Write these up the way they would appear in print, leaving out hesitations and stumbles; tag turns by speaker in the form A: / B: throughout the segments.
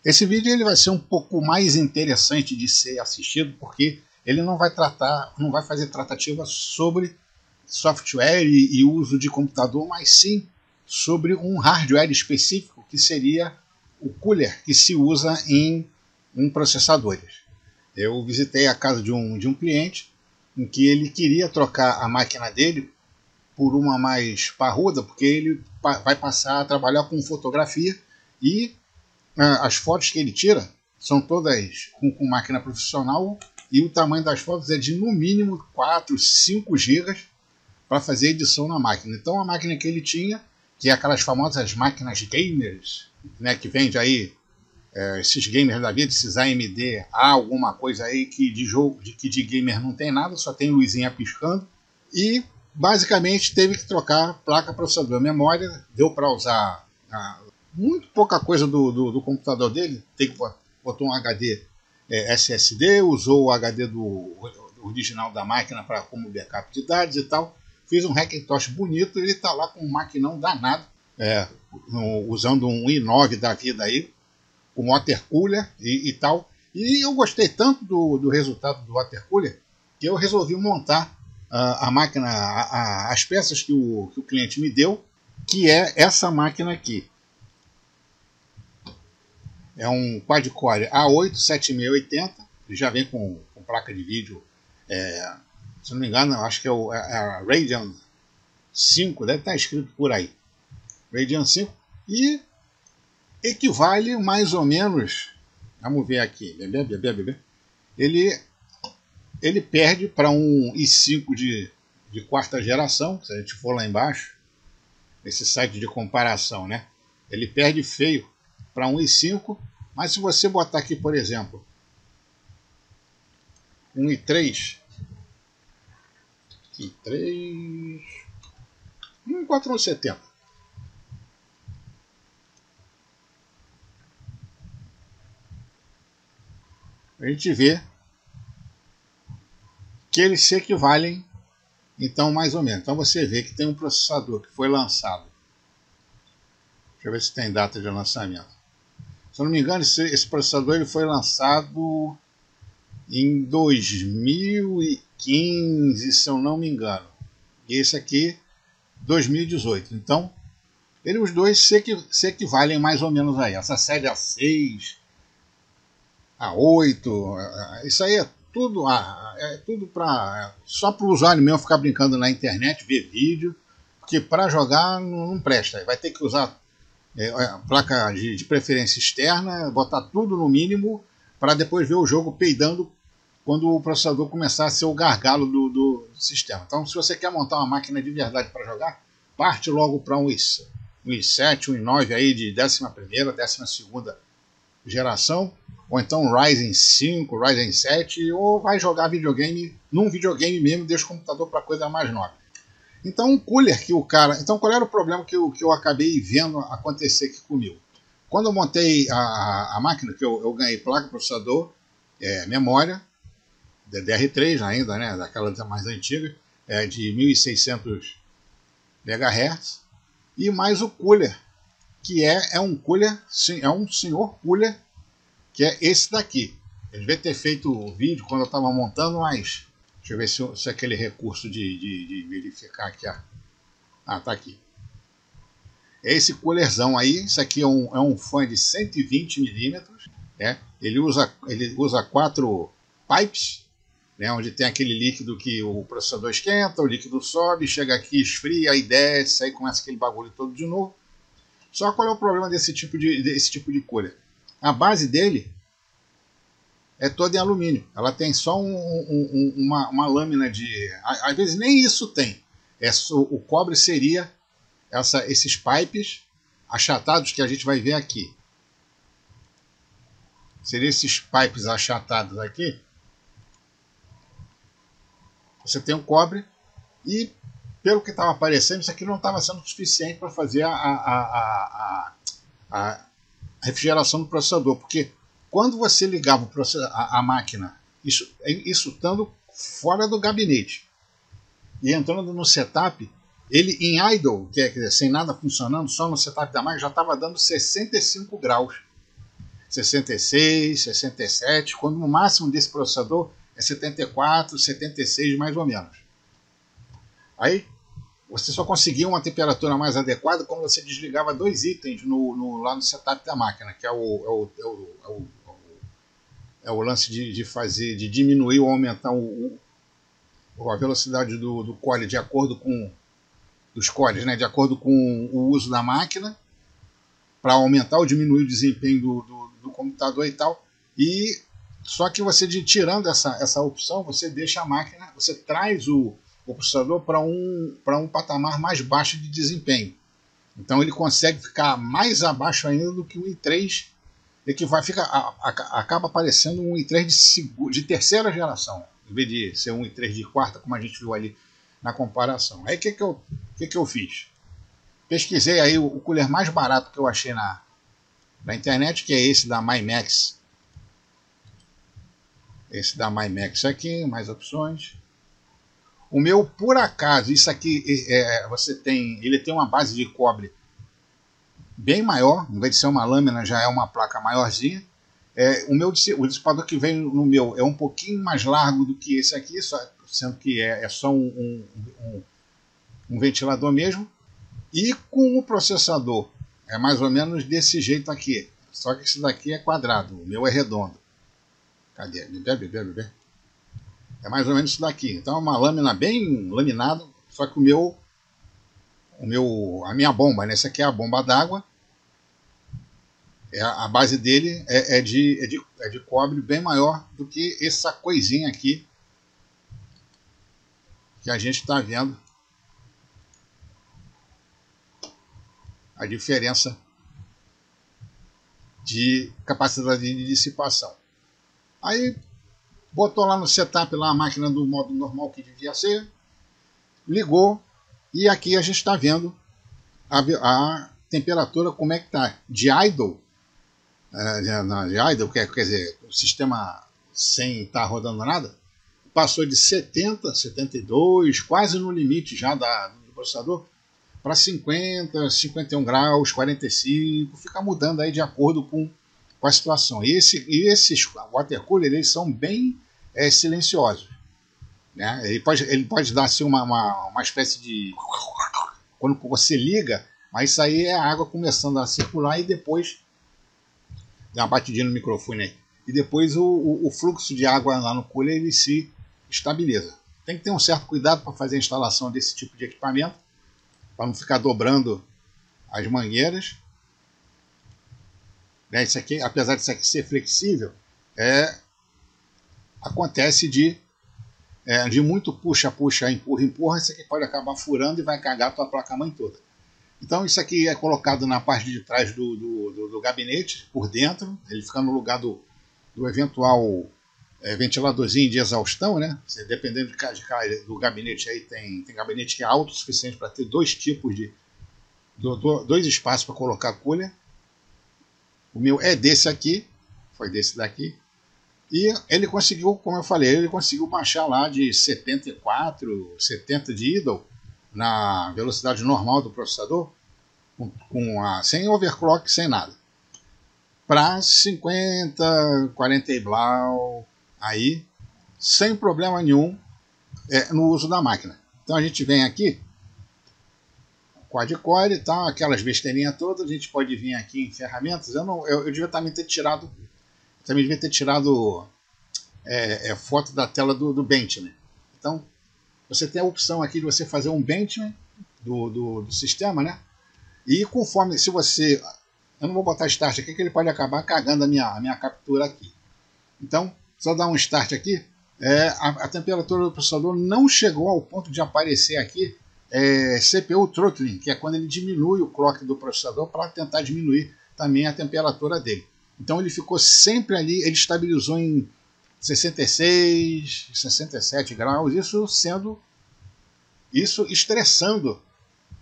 A: Esse vídeo ele vai ser um pouco mais interessante de ser assistido, porque ele não vai fazer tratativa sobre software e uso de computador, mas sim sobre um hardware específico, que seria o cooler que se usa em processadores. Eu visitei a casa de um cliente em que ele queria trocar a máquina dele por uma mais parruda, porque ele vai passar a trabalhar com fotografia e as fotos que ele tira são todas com máquina profissional e o tamanho das fotos é de no mínimo 4, 5 GB para fazer edição na máquina. Então a máquina que ele tinha, que é aquelas famosas máquinas gamers, né, que vende aí esses gamers da vida, esses AMD, alguma coisa aí que de jogo, que de gamer não tem nada, só tem luzinha piscando, e basicamente teve que trocar placa, processador, memória, deu para usar muito pouca coisa do computador dele, botou um HD SSD, usou o HD do original da máquina como backup de dados e tal, fiz um Hackintosh bonito, ele está lá com um maquinão danado, usando um i9 da vida aí, com water cooler e tal. E eu gostei tanto do resultado do water cooler que eu resolvi montar a máquina, as peças que o cliente me deu, que é essa máquina aqui. É um quad-core A8 7680, ele já vem com placa de vídeo, se não me engano, acho que é a Radeon 5, deve estar escrito por aí. Radeon 5, e equivale mais ou menos, vamos ver aqui, ele perde para um i5 de quarta geração, se a gente for lá embaixo, nesse site de comparação, né? Ele perde feio para um i5, mas se você botar aqui, por exemplo, um i3, um 4170, a gente vê que eles se equivalem, então, mais ou menos. Então você vê que tem um processador que foi lançado. Deixa eu ver se tem data de lançamento. Se eu não me engano, esse processador ele foi lançado em 2015, se eu não me engano. E esse aqui, 2018. Então, os dois se equivalem mais ou menos aí. Essa série A6, A8, isso aí é tudo só para o usuário mesmo ficar brincando na internet, ver vídeo, porque para jogar não presta. Vai ter que usar placa de preferência externa, botar tudo no mínimo para depois ver o jogo peidando quando o processador começar a ser o gargalo do sistema. Então, se você quer montar uma máquina de verdade para jogar, parte logo para um i7, um i9 aí de 11ª, 12ª geração, ou então Ryzen 5, Ryzen 7, ou vai jogar videogame num videogame mesmo, deixa o computador para coisa mais nova. Então, um cooler que o cara... Então, qual era o problema que eu acabei vendo acontecer aqui comigo? Quando eu montei a máquina, que eu ganhei placa, processador, memória, DDR3 ainda, né, daquela mais antiga, de 1600 MHz, e mais o cooler, que é um cooler, é um senhor cooler, que é esse daqui. Eu devia ter feito o vídeo quando eu estava montando, mas deixa eu ver se é aquele recurso de verificar aqui. Tá aqui. É esse coolerzão aí. Isso aqui é um fan de 120 milímetros. Ele usa 4 pipes, né, onde tem aquele líquido que o processador esquenta, o líquido sobe, chega aqui, esfria, aí desce, aí começa aquele bagulho todo de novo. Só qual é o problema desse tipo de cooler? A base dele é toda em alumínio. Ela tem só uma lâmina de... Às vezes nem isso tem. O cobre seria esses pipes achatados que a gente vai ver aqui. Seriam esses pipes achatados aqui. Você tem o cobre e, pelo que estava aparecendo, isso aqui não estava sendo suficiente para fazer a refrigeração do processador, porque quando você ligava a máquina, isso estando fora do gabinete e entrando no setup, ele em idle, quer dizer, sem nada funcionando, só no setup da máquina, já estava dando 65 graus. 66, 67, quando o máximo desse processador é 74, 76 mais ou menos. Aí você só conseguia uma temperatura mais adequada quando você desligava dois itens lá no setup da máquina, que é o lance de diminuir ou aumentar a velocidade do core de acordo com dos cores, né, de acordo com o uso da máquina, para aumentar ou diminuir o desempenho do computador e tal. E só que você tirando essa opção, você deixa a máquina, você traz o processador para um patamar mais baixo de desempenho. Então ele consegue ficar mais abaixo ainda do que o i3, e que acaba aparecendo um i3 de terceira geração, em vez de ser um i3 de quarta, como a gente viu ali na comparação. Aí o que eu fiz? Pesquisei aí o cooler mais barato que eu achei na internet, que é esse da MyMax. Esse da MyMax aqui, mais opções. O meu, por acaso, isso aqui ele tem uma base de cobre bem maior, em vez de ser uma lâmina, já é uma placa maiorzinha. O dissipador que vem no meu é um pouquinho mais largo do que esse aqui, sendo que é só um ventilador mesmo. E com o processador é mais ou menos desse jeito aqui, só que esse daqui é quadrado, o meu é redondo. Cadê? É mais ou menos isso daqui. Então é uma lâmina bem laminada, só que a minha bomba, né? Essa aqui é a bomba d'água. A base dele é de cobre bem maior do que essa coisinha aqui que a gente está vendo. A diferença de capacidade de dissipação. Aí botou lá no setup lá a máquina do modo normal que devia ser, ligou e aqui a gente está vendo a temperatura como é que está. De idle, quer dizer, o sistema sem estar rodando nada, passou de 70, 72, quase no limite já do processador, para 50, 51 graus, 45, fica mudando aí de acordo com a situação. E esses water cooler, eles são bem silenciosos, né? Ele pode dar assim, uma espécie de... Quando você liga, mas isso aí é a água começando a circular e depois... Dá uma batidinha no microfone aí. E depois o fluxo de água lá no cooler ele se estabiliza. Tem que ter um certo cuidado para fazer a instalação desse tipo de equipamento, para não ficar dobrando as mangueiras. Isso aqui, apesar disso aqui ser flexível, acontece de muito puxa, empurra, isso aqui pode acabar furando e vai cagar a tua placa-mãe toda. Então isso aqui é colocado na parte de trás do gabinete, por dentro, ele fica no lugar do eventual ventiladorzinho de exaustão, né? Dependendo do gabinete, aí tem gabinete que é alto o suficiente para ter dois tipos dois espaços para colocar cooler. O meu é desse aqui, foi desse daqui. E ele conseguiu, como eu falei, ele conseguiu baixar lá de 74, 70 de idle na velocidade normal do processador, sem overclock, sem nada, para 50, 40 e blau, aí, sem problema nenhum no uso da máquina. Então a gente vem aqui, quad-core, tá, aquelas besteirinhas todas, a gente pode vir aqui em ferramentas. Eu devia também ter tirado, foto da tela do Benchmark. Então, você tem a opção aqui de você fazer um Benchmark do sistema, né? E conforme, se você... Eu não vou botar start aqui, que ele pode acabar cagando a minha captura aqui. Então, só dar um start aqui. A temperatura do processador não chegou ao ponto de aparecer aqui CPU throttling, que é quando ele diminui o clock do processador para tentar diminuir também a temperatura dele. Então ele ficou sempre ali, ele estabilizou em 66, 67 graus, isso estressando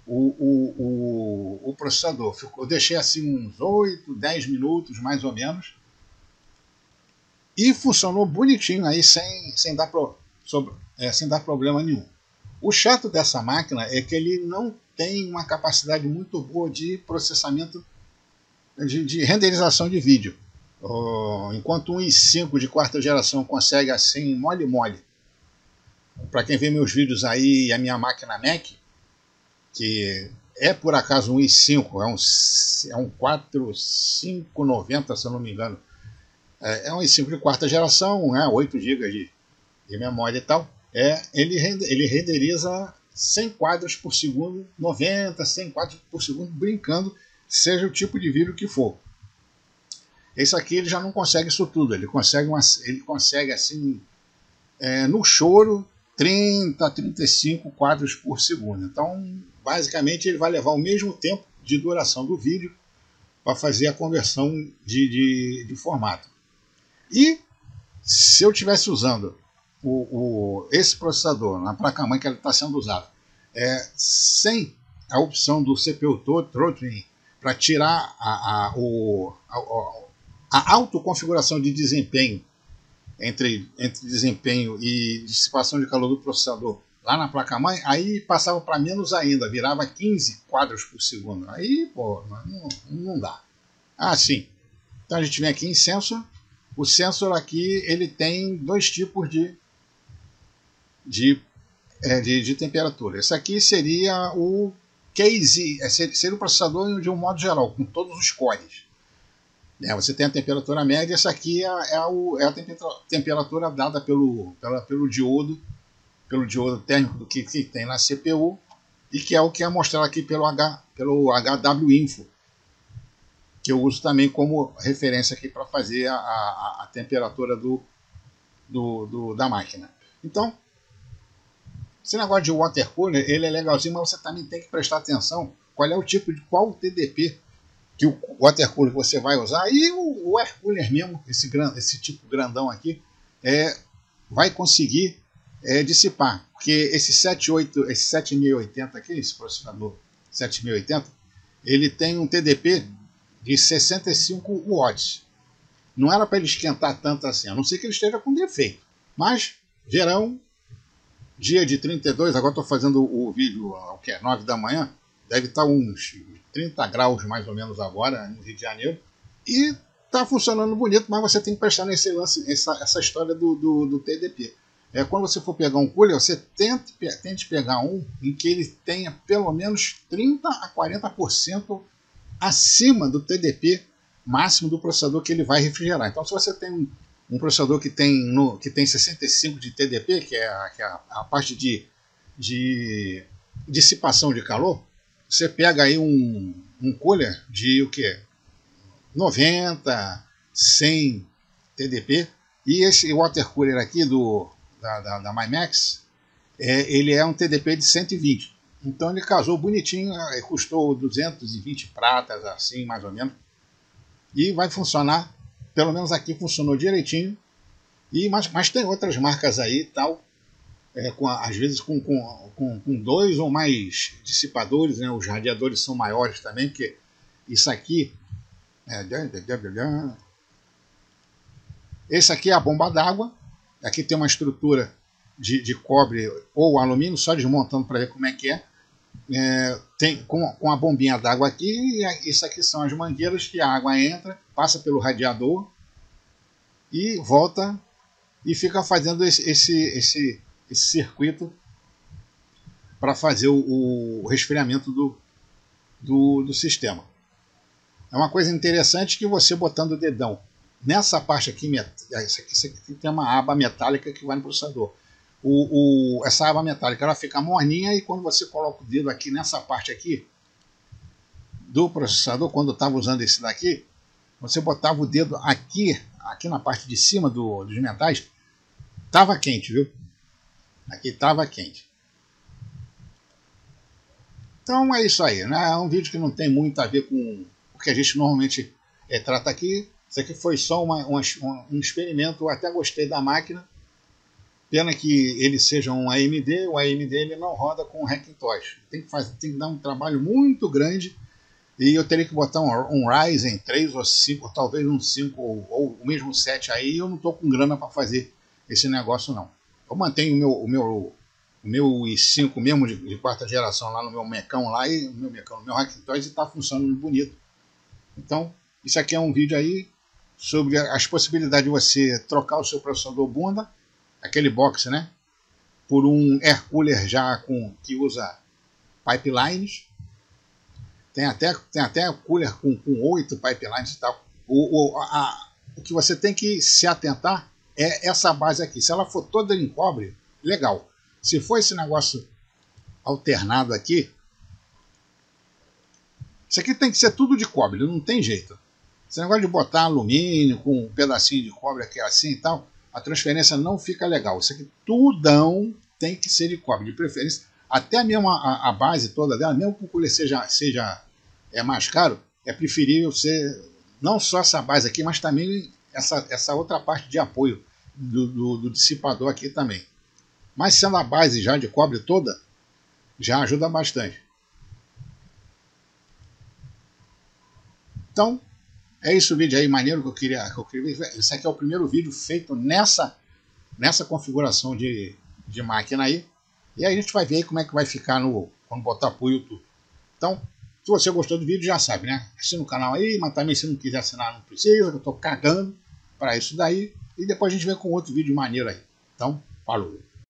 A: o processador. Eu deixei assim uns 8, 10 minutos mais ou menos e funcionou bonitinho aí sem dar problema nenhum. O chato dessa máquina é que ele não tem uma capacidade muito boa de processamento, de renderização de vídeo. Enquanto um i5 de quarta geração consegue assim, mole. Para quem vê meus vídeos aí e a minha máquina Mac, que é por acaso um i5, é um 4590, se eu não me engano. É um i5 de quarta geração, né, 8 GB de memória e tal. Ele renderiza 100 quadros por segundo, 90, 100 quadros por segundo, brincando, seja o tipo de vídeo que for. Esse aqui ele já não consegue isso tudo, ele consegue assim, no choro, 30, 35 quadros por segundo. Então, basicamente, ele vai levar o mesmo tempo de duração do vídeo para fazer a conversão de formato. E se eu estivesse usando esse processador na placa-mãe que ele está sendo usado, sem a opção do CPU throttling para tirar a autoconfiguração de desempenho entre desempenho e dissipação de calor do processador lá na placa-mãe, aí passava para menos ainda, virava 15 quadros por segundo. Aí, pô, não dá. Ah, sim. Então a gente vem aqui em Sensor. O Sensor aqui ele tem dois tipos de temperatura. Esse aqui seria o case, seria o processador de um modo geral, com todos os cores. Você tem a temperatura média, essa aqui é a temperatura dada pelo diodo térmico que tem na CPU, e que é o que é mostrado aqui pelo HW-Info, que eu uso também como referência aqui para fazer a temperatura da máquina. Então, esse negócio de water cooler, ele é legalzinho, mas você também tem que prestar atenção qual é o tipo de qual TDP que o water cooler que você vai usar, e o air cooler mesmo, esse tipo grandão aqui, vai conseguir dissipar, porque esse 7080 aqui, esse processador 7080, ele tem um TDP de 65 watts. Não era para ele esquentar tanto assim, a não ser que ele esteja com defeito. Mas, verão, dia de 32, agora estou fazendo o vídeo, 9 da manhã, deve estar uns 30 graus mais ou menos agora, no Rio de Janeiro, e está funcionando bonito, mas você tem que prestar nesse lance, essa história do TDP. Quando você for pegar um cooler, você tente pegar um em que ele tenha pelo menos 30 a 40% acima do TDP máximo do processador que ele vai refrigerar. Então, se você tem um processador que tem 65 de TDP, que é a parte de dissipação de calor, você pega aí um cooler de 90, 100 TDP, e esse water cooler aqui da MyMax, ele é um TDP de 120. Então ele casou bonitinho, custou 220 pratas, assim, mais ou menos. E vai funcionar, pelo menos aqui funcionou direitinho. Mas tem outras marcas aí e tal, às vezes com 2 ou mais dissipadores, né? Os radiadores são maiores também, porque isso aqui... Esse aqui é a bomba d'água. Aqui tem uma estrutura de cobre ou alumínio, só desmontando para ver como é que é. Tem com a bombinha d'água aqui, e isso aqui são as mangueiras que a água entra, passa pelo radiador e volta e fica fazendo esse circuito para fazer o resfriamento do sistema. É uma coisa interessante que você botando o dedão nessa parte aqui, isso aqui tem uma aba metálica que vai no processador. Essa aba metálica ela fica morninha, e quando você coloca o dedo aqui nessa parte aqui do processador, quando eu estava usando esse daqui, você botava o dedo aqui na parte de cima dos metais, estava quente, viu? Aqui estava quente. Então é isso aí, né? É um vídeo que não tem muito a ver com o que a gente normalmente trata aqui. Isso aqui foi só um experimento. Eu até gostei da máquina. Pena que ele seja um AMD. O AMD ele não roda com Hackintosh. Tem que dar um trabalho muito grande. E eu teria que botar um Ryzen 3 ou 5, ou talvez um 5 ou o mesmo 7 aí. Eu não estou com grana para fazer esse negócio, não. Eu mantenho o meu i5 mesmo de quarta geração lá no meu Mecão lá, e no meu Hackintosh, e está funcionando bonito. Então, isso aqui é um vídeo aí sobre as possibilidades de você trocar o seu processador bunda, aquele box, né, por um air cooler já que usa pipelines. Tem até cooler com 8 pipelines e tal. O que você tem que se atentar é essa base aqui. Se ela for toda em cobre, legal. Se for esse negócio alternado aqui, isso aqui tem que ser tudo de cobre, não tem jeito. Esse negócio de botar alumínio com um pedacinho de cobre aqui assim e tal, a transferência não fica legal. Isso aqui tudão tem que ser de cobre, de preferência. Até mesmo a base toda dela, mesmo que o cooler seja mais caro, é preferível ser não só essa base aqui, mas também essa outra parte de apoio do dissipador aqui também. Mas sendo a base já de cobre toda, já ajuda bastante. Então, é isso o vídeo aí maneiro que eu queria ver. Esse aqui é o primeiro vídeo feito nessa configuração de máquina aí. E aí a gente vai ver aí como é que vai ficar quando botar pro YouTube. Então, se você gostou do vídeo, já sabe, né? Assina o canal aí, mas também se não quiser assinar, não precisa, que eu tô cagando para isso daí. E depois a gente vem com outro vídeo maneiro aí. Então, falou!